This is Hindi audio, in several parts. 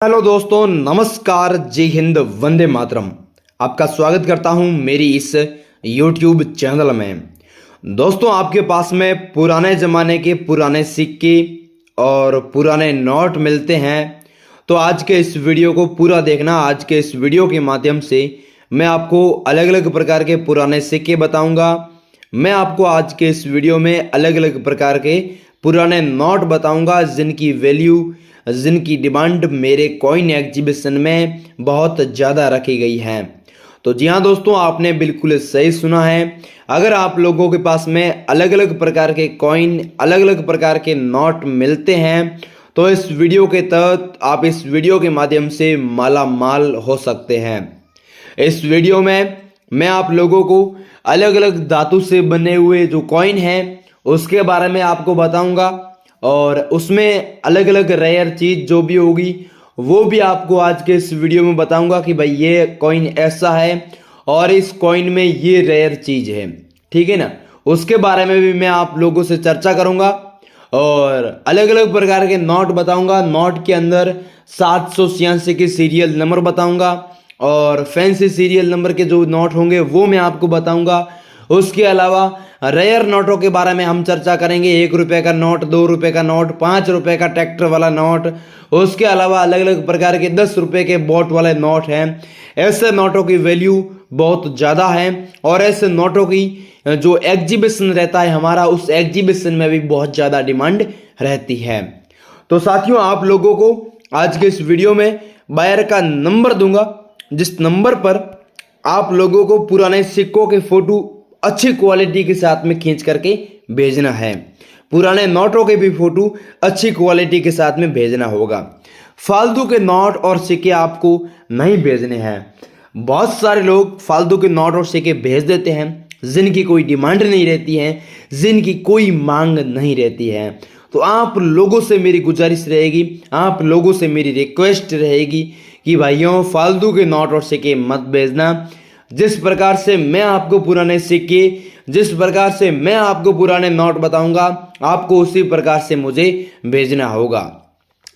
हेलो दोस्तों, नमस्कार, जय हिंद, वंदे मातरम। आपका स्वागत करता हूं मेरी इस YouTube चैनल में। दोस्तों, आपके पास में पुराने ज़माने के पुराने सिक्के और पुराने नोट मिलते हैं तो आज के इस वीडियो को पूरा देखना। आज के इस वीडियो के माध्यम से मैं आपको अलग अलग प्रकार के पुराने सिक्के बताऊंगा। मैं आपको आज के इस वीडियो में अलग अलग प्रकार के पुराने नोट बताऊंगा जिनकी वैल्यू, जिनकी डिमांड मेरे कॉइन एग्जीबिशन में बहुत ज़्यादा रखी गई है। तो जी हाँ दोस्तों, आपने बिल्कुल सही सुना है। अगर आप लोगों के पास में अलग अलग प्रकार के कॉइन, अलग अलग प्रकार के नोट मिलते हैं तो इस वीडियो के तहत आप इस वीडियो के माध्यम से माला माल हो सकते हैं। इस वीडियो में मैं आप लोगों को अलग अलग धातु से बने हुए जो कॉइन हैं उसके बारे में आपको बताऊंगा और उसमें अलग अलग रेयर चीज़ जो भी होगी वो भी आपको आज के इस वीडियो में बताऊंगा कि भाई ये कॉइन ऐसा है और इस कॉइन में ये रेयर चीज़ है, ठीक है ना। उसके बारे में भी मैं आप लोगों से चर्चा करूंगा और अलग अलग प्रकार के नोट बताऊंगा। नोट के अंदर 786 के सीरियल नंबर बताऊंगा और फैंसी सीरियल नंबर के जो नोट होंगे वो मैं आपको बताऊंगा। उसके अलावा रेयर नोटों के बारे में हम चर्चा करेंगे। 1 रुपये का नोट, 2 रुपये का नोट, 5 रुपये का ट्रैक्टर वाला नोट। उसके अलावा अलग अलग प्रकार के 10 रुपये के बोट वाले नोट हैं। ऐसे नोटों की वैल्यू बहुत ज़्यादा है और ऐसे नोटों की जो एग्जीबिशन रहता है हमारा, उस एग्जीबिशन में भी बहुत ज़्यादा डिमांड रहती है। तो साथियों, आप लोगों को आज के इस वीडियो में बायर का नंबर दूंगा जिस नंबर पर आप लोगों को पुराने सिक्कों के फोटो अच्छी क्वालिटी के साथ में खींच करके भेजना है। पुराने नोटों के भी फोटो अच्छी क्वालिटी के साथ में भेजना होगा। फालतू के नोट और सिक्के आपको नहीं भेजने हैं। बहुत सारे लोग फालतू के नोट और सिक्के भेज देते हैं जिनकी कोई डिमांड नहीं रहती है, जिनकी कोई मांग नहीं रहती है। तो आप लोगों से मेरी गुजारिश रहेगी, आप लोगों से मेरी रिक्वेस्ट रहेगी कि भाइयों फालतू के नोट और सिक्के मत भेजना। जिस प्रकार से मैं आपको पुराने सिक्के, जिस प्रकार से मैं आपको पुराने नोट बताऊंगा, आपको उसी प्रकार से मुझे भेजना होगा।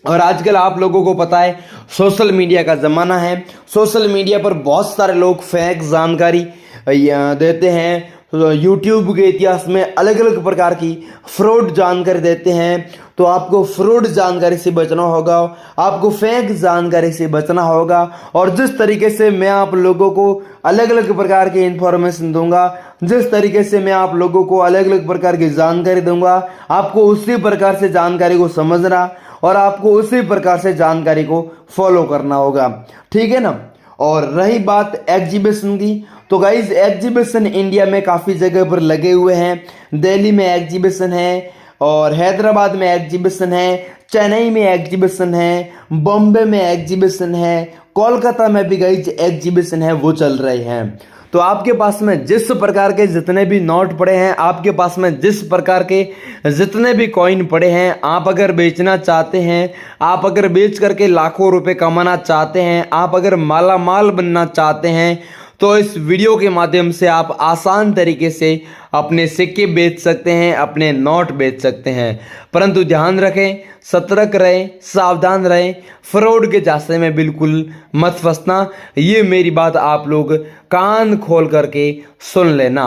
और आजकल आप लोगों को पता है सोशल मीडिया का ज़माना है। सोशल मीडिया पर बहुत सारे लोग फेक जानकारी देते हैं। यूट्यूब के इतिहास में अलग अलग प्रकार की फ्रॉड जानकारी देते हैं। तो आपको फ्रॉड जानकारी से बचना होगा, आपको फेक जानकारी से बचना होगा। और जिस तरीके से मैं आप लोगों को अलग अलग प्रकार की इंफॉर्मेशन दूंगा, जिस तरीके से मैं आप लोगों को अलग अलग प्रकार की जानकारी दूंगा, आपको उसी प्रकार से जानकारी को समझना और आपको उसी प्रकार से जानकारी को फॉलो करना होगा, ठीक है ना। और रही बात एग्जीबिशन की, तो गाइज एग्जीबिशन इंडिया में काफ़ी जगह पर लगे हुए हैं। दिल्ली में एग्जीबिशन है और हैदराबाद में एग्जीबिशन है, चेन्नई में एग्जीबिशन है, बॉम्बे में एग्जीबिशन है, कोलकाता में भी गाइज एग्जीबिशन है, वो चल रहे हैं। तो आपके पास में जिस प्रकार के जितने भी नोट पड़े हैं, आपके पास में जिस प्रकार के जितने भी कॉइन पड़े हैं, आप अगर बेचना चाहते हैं, आप अगर बेच करके लाखों रुपए कमाना चाहते हैं, आप अगर माला माल बनना चाहते हैं तो इस वीडियो के माध्यम से आप आसान तरीके से अपने सिक्के बेच सकते हैं, अपने नोट बेच सकते हैं। परंतु ध्यान रखें, सतर्क रहें, सावधान रहें, फ्रॉड के जासे में बिल्कुल मत फंसना। ये मेरी बात आप लोग कान खोल करके सुन लेना।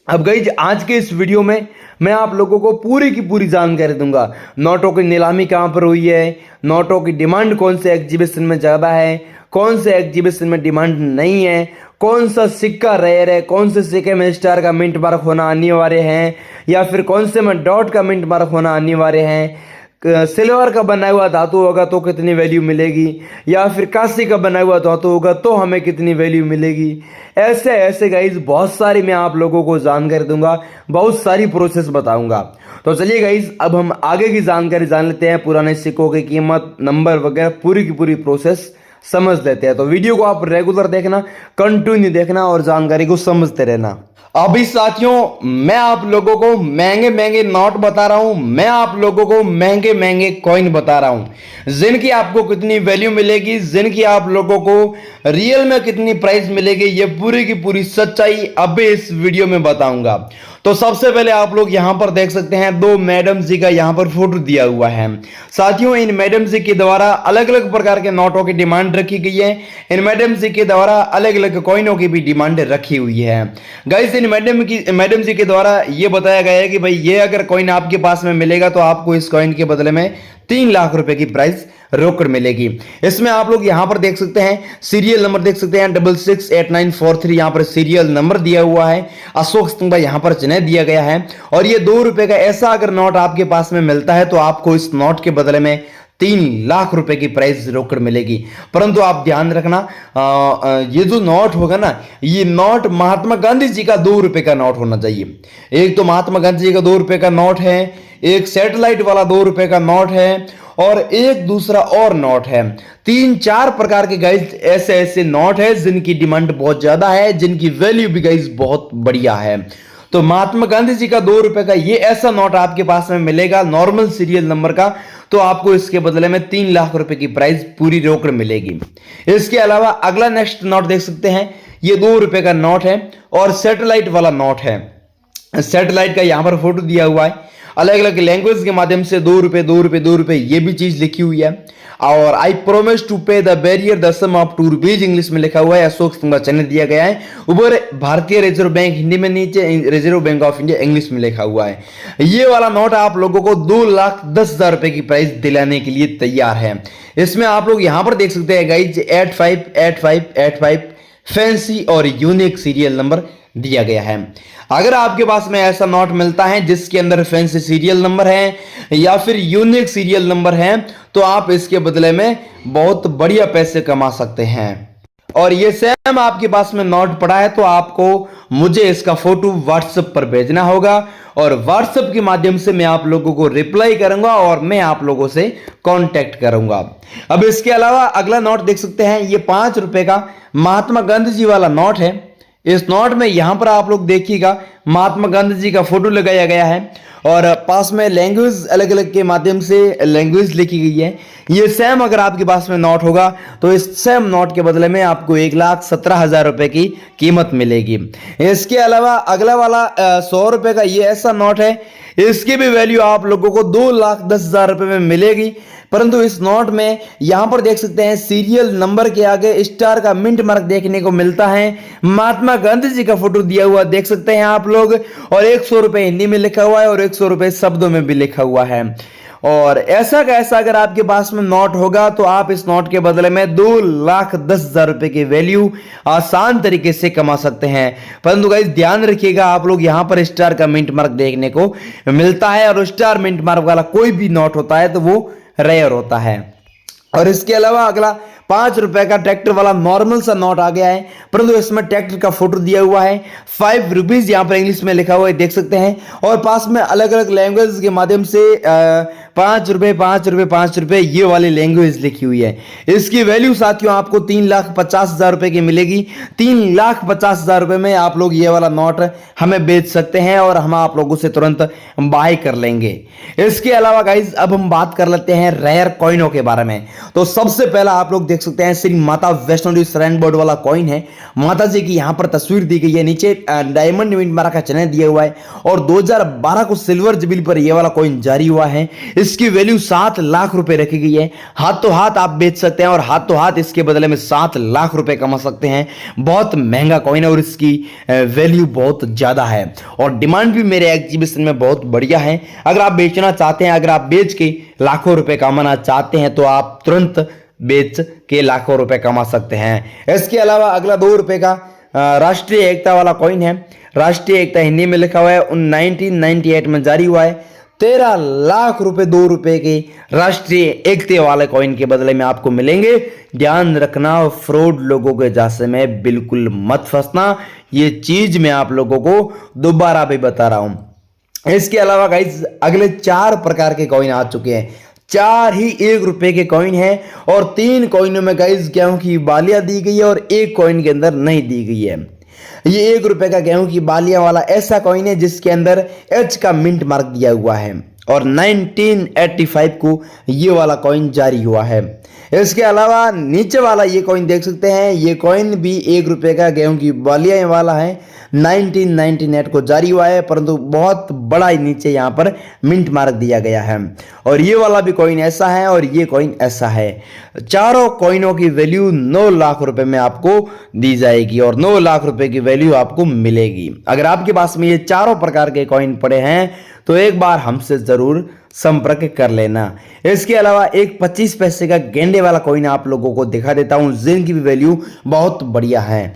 अब गाइज आज के इस वीडियो में मैं आप लोगों को पूरी की पूरी जानकारी दूंगा। नोटों की नीलामी कहाँ पर हुई है, नोटों की डिमांड कौन से एग्जीबिशन में ज़्यादा है, कौन से एग्जीबिशन में डिमांड नहीं है, कौन सा सिक्का रेयर है, कौन से सिक्के में स्टार का मिंट मार्क होना अनिवार्य है या फिर कौन से में डॉट का मिंट मार्क होना अनिवार्य है, सिल्वर का बना हुआ धातु होगा तो कितनी वैल्यू मिलेगी या फिर कांसे का बना हुआ धातु होगा तो हमें कितनी वैल्यू मिलेगी। ऐसे ऐसे गाइज बहुत सारी मैं आप लोगों को जानकारी दूंगा, बहुत सारी प्रोसेस बताऊंगा। तो चलिए गाइज अब हम आगे की जानकारी जान लेते हैं। पुराने सिक्कों की कीमत, नंबर वगैरह पूरी की पूरी प्रोसेस समझ लेते हैं। तो वीडियो को आप रेगुलर देखना, कंटिन्यू देखना और जानकारी को समझते रहना। अभी साथियों, मैं आप लोगों को महंगे महंगे नोट बता रहा हूं, मैं आप लोगों को महंगे महंगे कॉइन बता रहा हूं जिनकी आपको कितनी वैल्यू मिलेगी, जिनकी आप लोगों को रियल में कितनी प्राइस मिलेगी, ये पूरी की पूरी सच्चाई अभी इस वीडियो में बताऊंगा। तो सबसे पहले आप लोग यहां पर देख सकते हैं दो मैडम जी का यहां पर फोटो दिया हुआ है। साथियों, इन मैडम जी के द्वारा अलग अलग प्रकार के नोटों की डिमांड रखी गई है। इन मैडम जी के द्वारा अलग अलग कॉइनों की भी डिमांड रखी हुई है। गाइस, इन मैडम जी के द्वारा ये बताया गया है कि भाई ये अगर कॉइन आपके पास में मिलेगा तो आपको इस कॉइन के बदले में 3 लाख रुपए की प्राइस रोकड़ मिलेगी। इसमें आप लोग यहां पर देख सकते हैं सीरियल नंबर देख सकते हैं 668943, यहां पर सीरियल नंबर दिया हुआ है, अशोक स्तंभ यहां पर चिन्ह दिया गया है। और ये 2 रुपए का ऐसा अगर नोट आपके पास में मिलता है तो आपको इस नोट के बदले में 3 लाख रुपए की प्राइस रोकड़ मिलेगी। परंतु आप ध्यान रखना, ये जो नोट होगा ना, ये नोट महात्मा गांधी जी का 2 रुपए का नोट होना चाहिए। एक तो महात्मा गांधी जी का 2 रुपए का नोट है, एक सैटेलाइट वाला 2 रुपए का नोट है, और एक दूसरा और नोट है। 3-4 प्रकार के गाइस ऐसे ऐसे नोट है जिनकी डिमांड बहुत ज्यादा है, जिनकी वैल्यू भी गाइस बहुत बढ़िया है। तो महात्मा गांधी जी का 2 रुपए का ये ऐसा नोट आपके पास में मिलेगा नॉर्मल सीरियल नंबर का, तो आपको इसके बदले में 3 लाख रुपए की प्राइस पूरी रोकड़ मिलेगी। इसके अलावा अगला नेक्स्ट नोट देख सकते हैं, ये 2 रुपए का नोट है और सैटेलाइट वाला नोट है। सैटेलाइट का यहां पर फोटो दिया हुआ है, अलग अलग लैंग्वेज के माध्यम से 2 रुपए 2 रुपए 2 रुपए ये भी चीज लिखी हुई है। और I promise to pay the bearer the sum of 2 rupees English में लिखा हुआ है, अशोक स्तंभ चिन्ह दिया गया है। ऊपर भारतीय रिजर्व बैंक हिंदी में, नीचे reserve bank of India English में लिखा हुआ है। ये वाला नोट आप लोगों को 2,10,000 रुपए की प्राइस दिलाने के लिए तैयार है। इसमें आप लोग यहां पर देख सकते हैं गाइज 858585 फैंसी और यूनिक सीरियल नंबर दिया गया है। अगर आपके पास में ऐसा नोट मिलता है जिसके अंदर फैंसी सीरियल नंबर है या फिर यूनिक सीरियल नंबर है, तो आप इसके बदले में बहुत बढ़िया पैसे कमा सकते हैं। और ये सेम आपके पास में नोट पड़ा है तो आपको मुझे इसका फोटो व्हाट्सएप पर भेजना होगा, और व्हाट्सएप के माध्यम से मैं आप लोगों को रिप्लाई करूंगा और मैं आप लोगों से कांटेक्ट करूंगा। अब इसके अलावा अगला नोट देख सकते हैं, ये 5 रुपए का महात्मा गांधी जी वाला नोट है। इस नोट में यहां पर आप लोग देखिएगा महात्मा गांधी जी का फोटो लगाया गया है और पास में लैंग्वेज अलग अलग के माध्यम से लैंग्वेज लिखी गई है। ये सेम अगर आपके पास में नोट होगा तो इस सेम नोट के बदले में आपको 1,17,000 रुपए की कीमत मिलेगी। इसके अलावा अगला वाला 100 रुपए का ये ऐसा नोट है, इसकी भी वैल्यू आप लोगों को 2,10,000 रुपए में मिलेगी। परंतु इस नोट में यहां पर देख सकते हैं सीरियल नंबर के आगे स्टार का मिंट मार्क देखने को मिलता है, महात्मा गांधी जी का फोटो दिया हुआ देख सकते हैं आप लोग, और 100 रुपए हिंदी में लिखा हुआ है और 100 रुपए शब्दों में भी लिखा हुआ है। और ऐसा का ऐसा अगर आपके पास में नोट होगा तो आप इस नोट के बदले में 2,10,000 रुपए की वैल्यू आसान तरीके से कमा सकते हैं। परंतु गाइस ध्यान रखिएगा, आप लोग यहां पर स्टार का मिंट मार्क देखने को मिलता है और स्टार मिंट मार्क वाला कोई भी नोट होता है तो वो रेयर होता है। और इसके अलावा अगला 5 रुपए का ट्रैक्टर वाला नॉर्मल सा नोट आ गया है, परंतु इसमें ट्रैक्टर का फोटो दिया हुआ है। 5 रुपीज यहां पर इंग्लिश में लिखा हुआ है देख सकते हैं, और पास में अलग अलग लैंग्वेज के माध्यम से 5 रुपए 5 रुपए 5 रुपए ये वाली लैंग्वेज लिखी हुई है। इसकी वैल्यू साथियों आपको 3,50,000 रुपए की मिलेगी। 3,50,000 रुपए में आप लोग ये वाला नोट हमें बेच सकते हैं और हम आप लोगों से तुरंत बाय कर लेंगे। इसके अलावा गाइज अब हम बात कर लेते हैं रेयर कॉइनों के बारे में। तो सबसे पहला आप लोग देख सकते हैं श्री माता वैष्णो देवी श्राइन बोर्ड वाला कॉइन है। माता जी की यहां पर तस्वीर दी गई है, नीचे डायमंड मिंट मार्क का चिन्ह दिया हुआ है, और 2012 को सिल्वर जुबली पर यह वाला कॉइन जारी हुआ है। इसकी वैल्यू 7 लाख रुपए रखी गई है। हाथों हाथ आप बेच सकते हैं और हाथों हाथ इसके बदले में 7 लाख रुपए कमा सकते हैं। बहुत महंगा कॉइन है और इसकी वैल्यू बहुत ज्यादा है और डिमांड भी मेरे एग्जीबिशन में बहुत बढ़िया है। अगर आप बेचना चाहते हैं, अगर आप बेच के लाखों रुपए कमाना चाहते हैं तो आप तुरंत बेच के लाखों रुपए कमा सकते हैं। इसके अलावा अगला 2 रुपए का राष्ट्रीय एकता वाला कॉइन है। राष्ट्रीय एकता हिंदी में लिखा हुआ है, 1998 में जारी हुआ है। 13 लाख रुपए 2 रुपए के राष्ट्रीय एकता वाले कॉइन के बदले में आपको मिलेंगे। ध्यान रखना, फ्रॉड लोगों के जासे में बिल्कुल मत फंसना, ये चीज मैं आप लोगों को दोबारा भी बता रहा हूं। इसके अलावा गाइस अगले 4 प्रकार के कॉइन आ चुके हैं। 4 ही 1 रुपए के कॉइन है और 3 कॉइनों में गाइस गेहूं की बालियां दी गई है और 1 कॉइन के अंदर नहीं दी गई है। ये 1 रुपए का गेहूं की बालियां वाला ऐसा कॉइन है जिसके अंदर एच का मिंट मार्क दिया हुआ है और 1985 को ये वाला कॉइन जारी हुआ है। इसके अलावा नीचे वाला ये कॉइन देख सकते हैं, ये कॉइन भी 1 रुपये का गेहूं की बालियाँ वाला है, 1998 को जारी हुआ है, परंतु बहुत बड़ा नीचे यहाँ पर मिंट मार्क दिया गया है। और ये वाला भी कॉइन ऐसा है और ये कॉइन ऐसा है। चारों कॉइनों की वैल्यू 9 लाख रुपए में आपको दी जाएगी और 9 लाख रुपए की वैल्यू आपको मिलेगी। अगर आपके पास में ये चारों प्रकार के कॉइन पड़े हैं तो एक बार हमसे जरूर संपर्क कर लेना। इसके अलावा एक 25 पैसे का गेंडे वाला कॉइन आप लोगों को दिखा देता हूं, जिनकी भी वैल्यू बहुत बढ़िया है।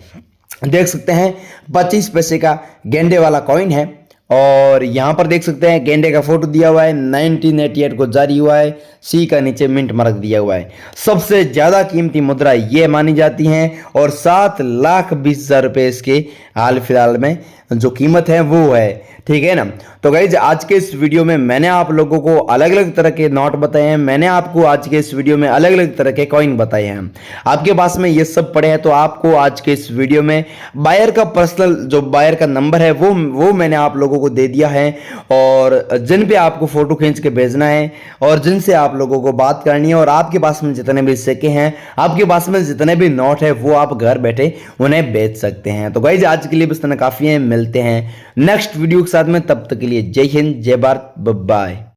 देख सकते हैं 25 पैसे का गेंडे वाला कॉइन है और यहां पर देख सकते हैं गेंडे का फोटो दिया हुआ है, 1988 को जारी हुआ है, सी का नीचे मिंट मार्क दिया हुआ है। सबसे ज्यादा कीमती मुद्रा ये मानी जाती है और 7,20,000 रुपए इसके हाल फिलहाल में जो कीमत है वो है। ठीक है ना। तो गाइज आज के इस वीडियो में मैंने आप लोगों को अलग अलग तरह के नोट बताए हैं, मैंने आपको आज के इस वीडियो में अलग अलग तरह के कॉइन बताए हैं। आपके पास में ये सब पड़े हैं तो आपको आज के इस वीडियो में बायर का पर्सनल जो बायर का नंबर है वो मैंने आप लोगों को दे दिया है और जिन पे आपको फोटो खींच के भेजना है और जिनसे आप लोगों को बात करनी है और आपके पास में जितने भी सिक्के हैं, आपके पास में जितने भी नोट है वो आप घर बैठे उन्हें बेच सकते हैं। तो गाइज आज के लिए बस इतना काफी है, मिलते हैं नेक्स्ट वीडियो के साथ में, तब तक के लिए जय हिंद, जय भारत, बाय।